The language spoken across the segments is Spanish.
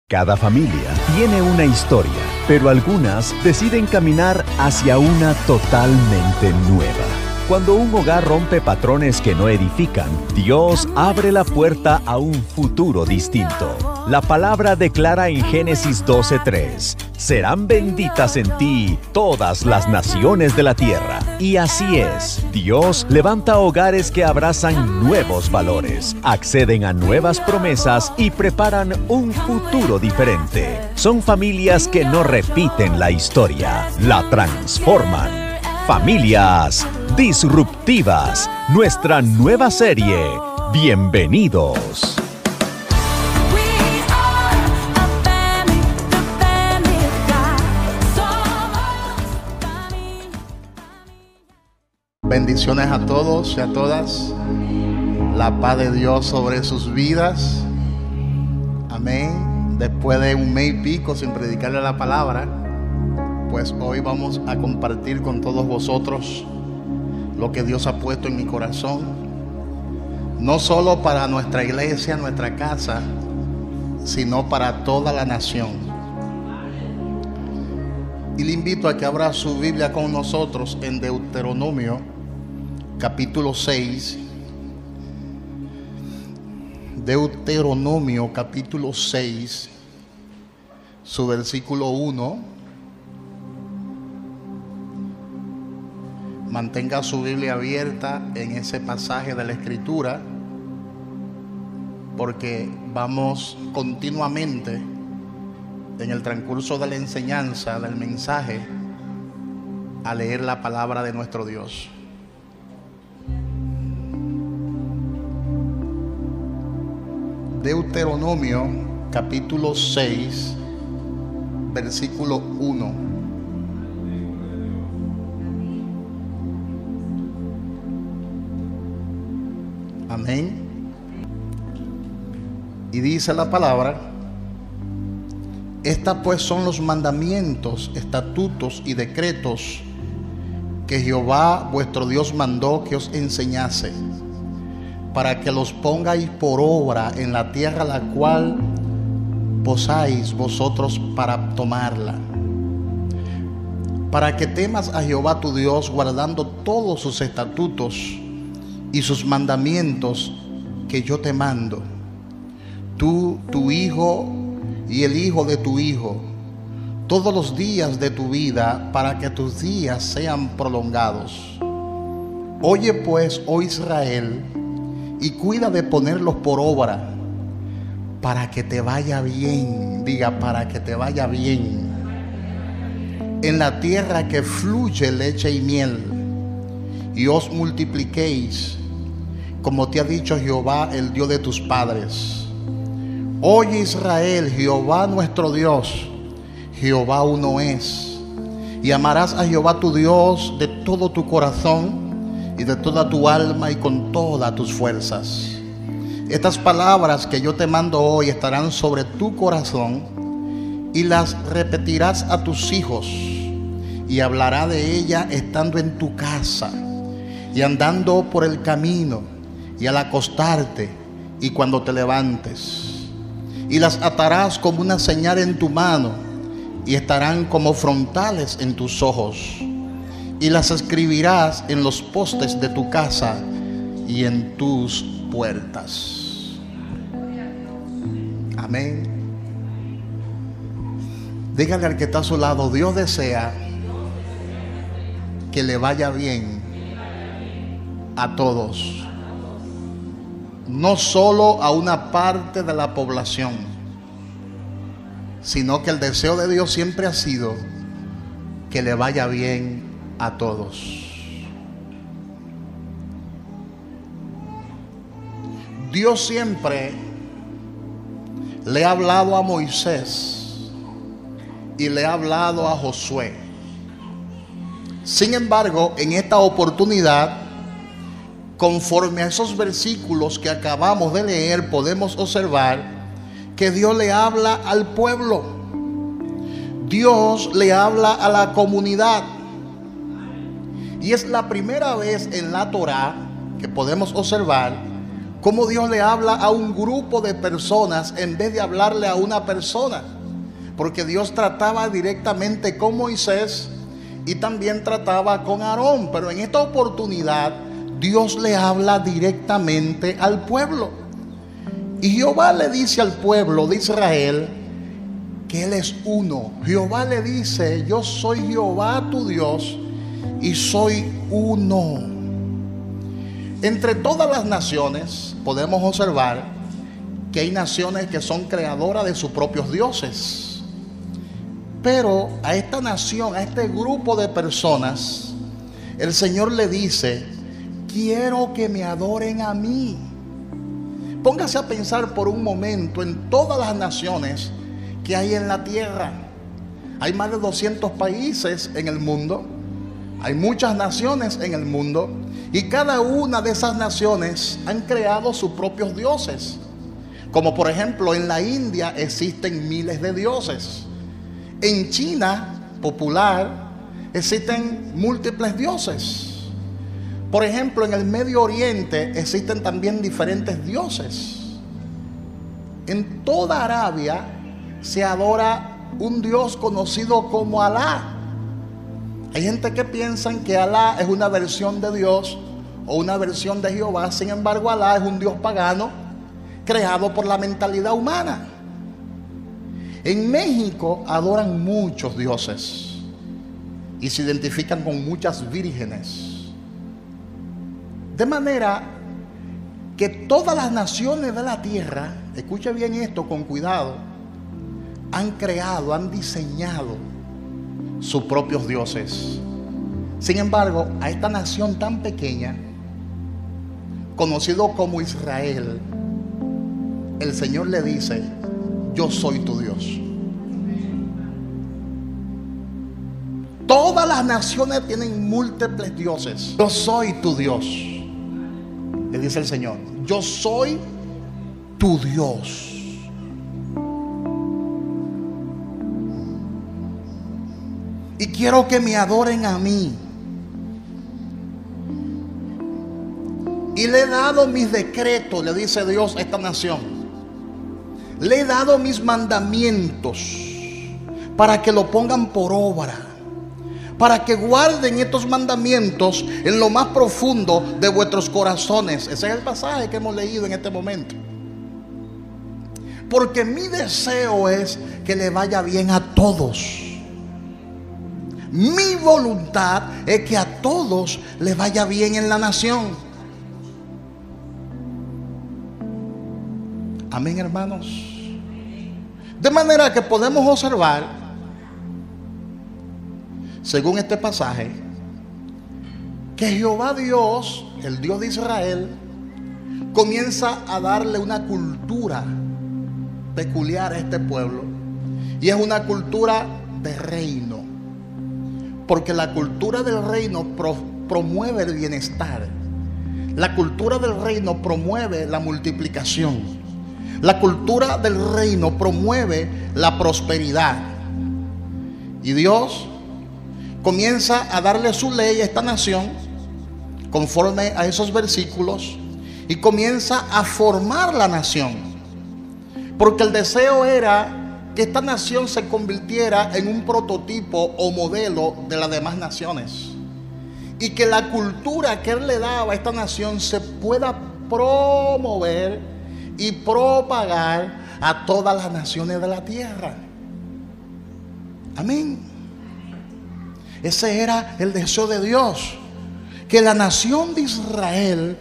Cada familia tiene una historia, pero algunas deciden caminar hacia una totalmente nueva. Cuando un hogar rompe patrones que no edifican, Dios abre la puerta a un futuro distinto. La palabra declara en Génesis 12:3, serán benditas en ti todas las naciones de la tierra. Y así es, Dios levanta hogares que abrazan nuevos valores, acceden a nuevas promesas y preparan un futuro diferente. Son familias que no repiten la historia, la transforman. Familias Disruptivas, nuestra nueva serie. Bienvenidos. Bendiciones a todos y a todas. La paz de Dios sobre sus vidas. Amén. Después de un mes y pico sin predicarle la palabra, pues hoy vamos a compartir con todos vosotros lo que Dios ha puesto en mi corazón, no solo para nuestra iglesia, nuestra casa, sino para toda la nación. Y le invito a que abra su Biblia con nosotros en Deuteronomio capítulo 6. Deuteronomio capítulo 6, su versículo 1. Mantenga su Biblia abierta en ese pasaje de la Escritura, porque vamos continuamente en el transcurso de la enseñanza del mensaje a leer la palabra de nuestro Dios. Deuteronomio capítulo 6, versículo 1. Amén. Y dice la palabra: estas pues son los mandamientos, estatutos y decretos que Jehová vuestro Dios mandó que os enseñase, para que los pongáis por obra en la tierra la cual posáis vosotros para tomarla, para que temas a Jehová tu Dios, guardando todos sus estatutos y sus mandamientos que yo te mando, tú, tu hijo y el hijo de tu hijo, todos los días de tu vida, para que tus días sean prolongados. Oye pues, oh Israel, y cuida de ponerlos por obra, para que te vaya bien. Diga, para que te vaya bien en la tierra que fluye leche y miel, y os multipliquéis, como te ha dicho Jehová, el Dios de tus padres. Oye Israel, Jehová nuestro Dios, Jehová uno es. Y amarás a Jehová tu Dios de todo tu corazón y de toda tu alma y con todas tus fuerzas. Estas palabras que yo te mando hoy estarán sobre tu corazón, y las repetirás a tus hijos, y hablará de ella estando en tu casa, y andando por el camino, y al acostarte, y cuando te levantes. Y las atarás como una señal en tu mano, y estarán como frontales en tus ojos. Y las escribirás en los postes de tu casa y en tus puertas. Amén. Dígale al que está a su lado: Dios desea que le vaya bien a todos, no solo a una parte de la población, sino que el deseo de Dios siempre ha sido que le vaya bien a todos. Dios siempre le ha hablado a Moisés y le ha hablado a Josué. Sin embargo, en esta oportunidad, conforme a esos versículos que acabamos de leer, podemos observar que Dios le habla al pueblo. Dios le habla a la comunidad. Y es la primera vez en la Torá que podemos observar cómo Dios le habla a un grupo de personas en vez de hablarle a una persona, porque Dios trataba directamente con Moisés y también trataba con Aarón, pero en esta oportunidad Dios le habla directamente al pueblo. Y Jehová le dice al pueblo de Israel que Él es uno. Jehová le dice: yo soy Jehová tu Dios y soy uno. Entre todas las naciones podemos observar que hay naciones que son creadoras de sus propios dioses. Pero a esta nación, a este grupo de personas, el Señor le dice: quiero que me adoren a mí. Póngase a pensar por un momento en todas las naciones que hay en la tierra. Hay más de 200 países en el mundo. Hay muchas naciones en el mundo. Y cada una de esas naciones han creado sus propios dioses. Como por ejemplo en la India existen miles de dioses. En China popular existen múltiples dioses. Por ejemplo, en el Medio Oriente existen también diferentes dioses. En toda Arabia se adora un Dios conocido como Alá. Hay gente que piensa que Alá es una versión de Dios o una versión de Jehová. Sin embargo, Alá es un Dios pagano creado por la mentalidad humana. En México adoran muchos dioses y se identifican con muchas vírgenes. De manera que todas las naciones de la tierra, escuche bien esto con cuidado, han creado, han diseñado sus propios dioses. Sin embargo, a esta nación tan pequeña, conocido como Israel, el Señor le dice: yo soy tu Dios. Todas las naciones tienen múltiples dioses. Yo soy tu Dios. Le dice el Señor: yo soy tu Dios. Y quiero que me adoren a mí. Y le he dado mis decretos, le dice Dios a esta nación. Le he dado mis mandamientos para que lo pongan por obra, para que guarden estos mandamientos en lo más profundo de vuestros corazones. Ese es el pasaje que hemos leído en este momento. Porque mi deseo es que le vaya bien a todos. Mi voluntad es que a todos les vaya bien en la nación. Amén, hermanos. De manera que podemos observar, según este pasaje, que Jehová Dios, el Dios de Israel, comienza a darle una cultura peculiar a este pueblo. Y es una cultura de reino. Porque la cultura del reino promueve el bienestar. La cultura del reino promueve la multiplicación. La cultura del reino promueve la prosperidad. Y Dios comienza a darle su ley a esta nación conforme a esos versículos y comienza a formar la nación. Porque el deseo era que esta nación se convirtiera en un prototipo o modelo de las demás naciones. Y que la cultura que Él le daba a esta nación se pueda promover y propagar a todas las naciones de la tierra. Amén. Ese era el deseo de Dios. Que la nación de Israel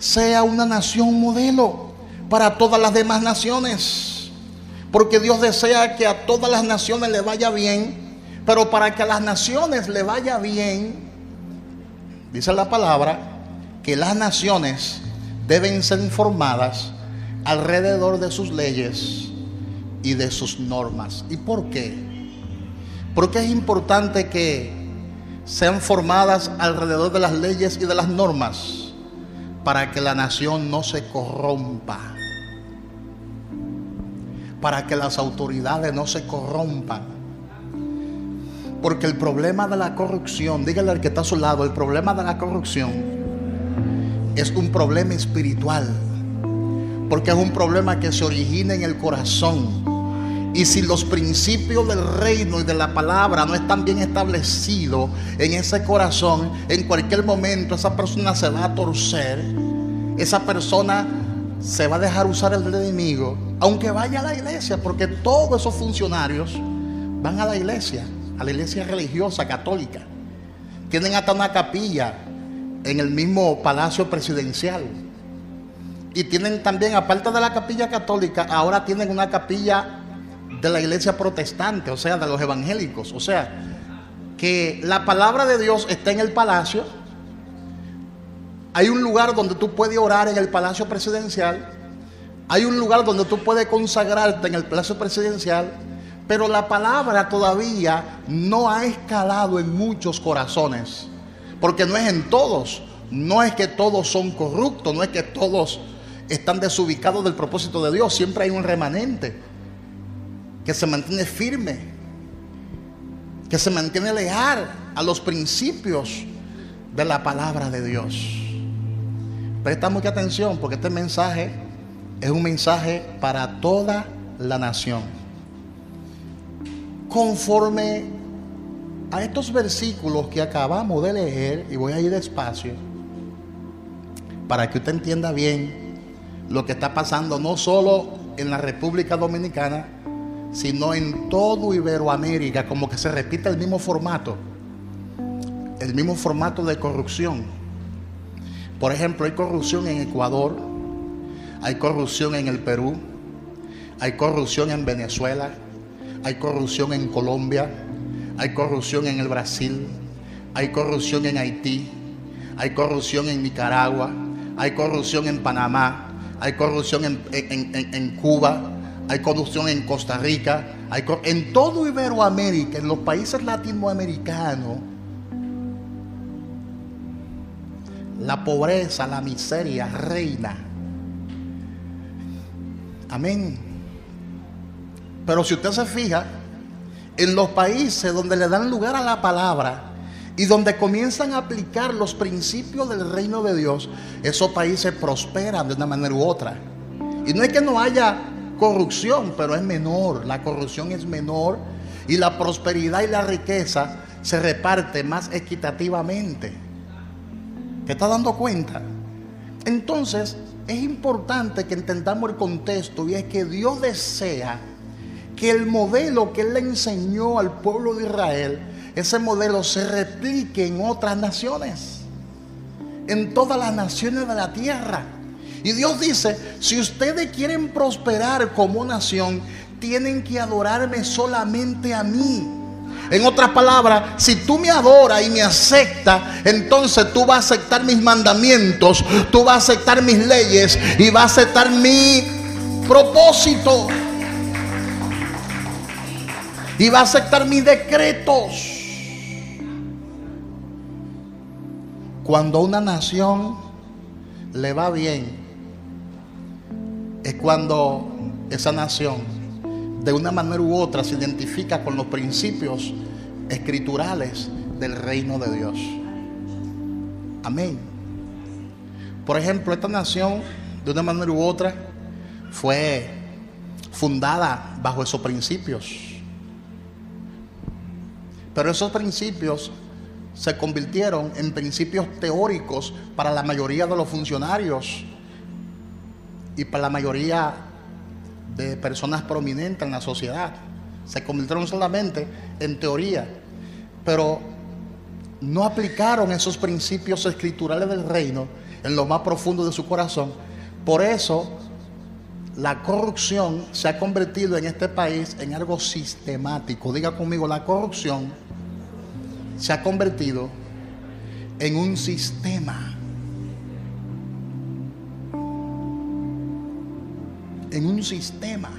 sea una nación modelo para todas las demás naciones. Porque Dios desea que a todas las naciones le vaya bien. Pero para que a las naciones le vaya bien, dice la palabra, que las naciones deben ser informadas alrededor de sus leyes y de sus normas. ¿Y por qué? Porque es importante que sean formadas alrededor de las leyes y de las normas para que la nación no se corrompa, para que las autoridades no se corrompan. Porque el problema de la corrupción, dígale al que está a su lado, el problema de la corrupción es un problema espiritual. porque es un problema que se origina en el corazón. Y si los principios del reino y de la palabra no están bien establecidos en ese corazón, en cualquier momento esa persona se va a torcer, esa persona se va a dejar usar el enemigo, aunque vaya a la iglesia, porque todos esos funcionarios van a la iglesia religiosa católica. Tienen hasta una capilla en el mismo palacio presidencial. Y tienen también, aparte de la capilla católica, ahora tienen una capilla de la iglesia protestante, o sea, de los evangélicos. O sea, que la palabra de Dios está en el palacio. Hay un lugar donde tú puedes orar en el palacio presidencial. Hay un lugar donde tú puedes consagrarte en el palacio presidencial. Pero la palabra todavía no ha escalado en muchos corazones. Porque no es en todos. No es que todos son corruptos. No es que todos están desubicados del propósito de Dios. Siempre hay un remanente que se mantiene firme, que se mantiene leal a los principios de la palabra de Dios. Presta mucha atención, porque este mensaje es un mensaje para toda la nación. Conforme a estos versículos que acabamos de leer, y voy a ir despacio para que usted entienda bien lo que está pasando no solo en la República Dominicana, sino en todo Iberoamérica. Como que se repite el mismo formato de corrupción. Por ejemplo, hay corrupción en Ecuador, hay corrupción en el Perú, hay corrupción en Venezuela, hay corrupción en Colombia, hay corrupción en el Brasil, hay corrupción en Haití, hay corrupción en Nicaragua, hay corrupción en Panamá, hay corrupción en Cuba, hay corrupción en Costa Rica, en todo Iberoamérica, en los países latinoamericanos. La pobreza, la miseria reina. Amén. Pero si usted se fija, en los países donde le dan lugar a la palabra y donde comienzan a aplicar los principios del reino de Dios, esos países prosperan de una manera u otra. Y no es que no haya corrupción, pero es menor. La corrupción es menor y la prosperidad y la riqueza se reparte más equitativamente. ¿Te estás dando cuenta? Entonces es importante que entendamos el contexto, y es que Dios desea que el modelo que Él le enseñó al pueblo de Israel, ese modelo se replique en otras naciones, en todas las naciones de la tierra. Y Dios dice: si ustedes quieren prosperar como nación, tienen que adorarme solamente a mí. En otras palabras, si tú me adoras y me aceptas, entonces tú vas a aceptar mis mandamientos, tú vas a aceptar mis leyes y vas a aceptar mi propósito y vas a aceptar mis decretos. Cuando a una nación le va bien, es cuando esa nación de una manera u otra se identifica con los principios escriturales del reino de Dios. Amén. Por ejemplo, esta nación de una manera u otra fue fundada bajo esos principios. Pero esos principios se convirtieron en principios teóricos para la mayoría de los funcionarios y para la mayoría de personas prominentes en la sociedad. Se convirtieron solamente en teoría, pero no aplicaron esos principios escriturales del reino en lo más profundo de su corazón. Por eso la corrupción se ha convertido en este país en algo sistemático. Diga conmigo: la corrupción se ha convertido en un sistema. En un sistema.